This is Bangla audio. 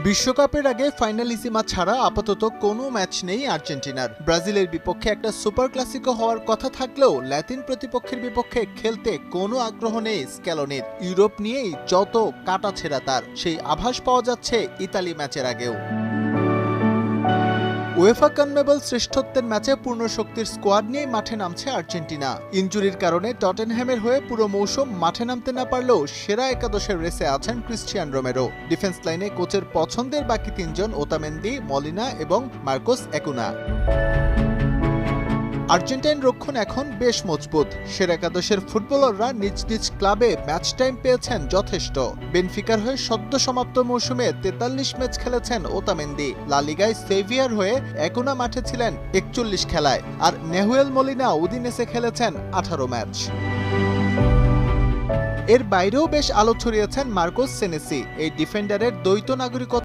বিশ্বকাপের আগে ফাইনালিসিমা ছাড়া আপাতত কোনো ম্যাচ নেই আর্জেন্টিনার। ব্রাজিলের বিপক্ষে একটা সুপার ক্লাসিকো হওয়ার কথা থাকলেও ল্যাতিন প্রতিপক্ষের বিপক্ষে খেলতে কোনো আগ্রহ নেই স্ক্যালোনির। ইউরোপ নিয়েই যত কাটাছেঁড়া তার, সেই আভাস পাওয়া যাচ্ছে ইতালি ম্যাচের আগেও। উয়েফা কনমেবল শ্রেষ্ঠত্বের ম্যাচে পূর্ণ শক্তির স্কোয়াড নিয়ে মাঠে নামছে আর্জেন্টিনা। ইনজুরির কারণে টটেনহ্যামের হয়ে পুরো মৌসুম মাঠে নামতে না পারলেও সেরা একাদশের রেসে আছেন ক্রিস্টিয়ান রোমেরো। ডিফেন্স লাইনে কোচের পছন্দের বাকি তিনজন ওতামেন্দি, মলিনা এবং মার্কোস একুনা। আর্জেন্টাইন রক্ষণ এখন বেশ মজবুত। সেরা একাদশের ফুটবলাররা নিজ নিজ ক্লাবে ম্যাচ টাইম পেয়েছেন যথেষ্ট। বেনফিকার হয়ে সদ্য সমাপ্ত মৌসুমে 43 ম্যাচ খেলেছেন ওতামেন্দি। লা লিগায় সেভিয়ার হয়ে একুনা মাঠে ছিলেন 41 খেলায়, আর নেহুয়েল মলিনা উদিনেসে খেলেছেন 18 ম্যাচ। এর বাইরেও বেশ আলো ছড়িয়েছেন মার্কোস সেনেসি। এই ডিফেন্ডারের দ্বৈত নাগরিকত্ব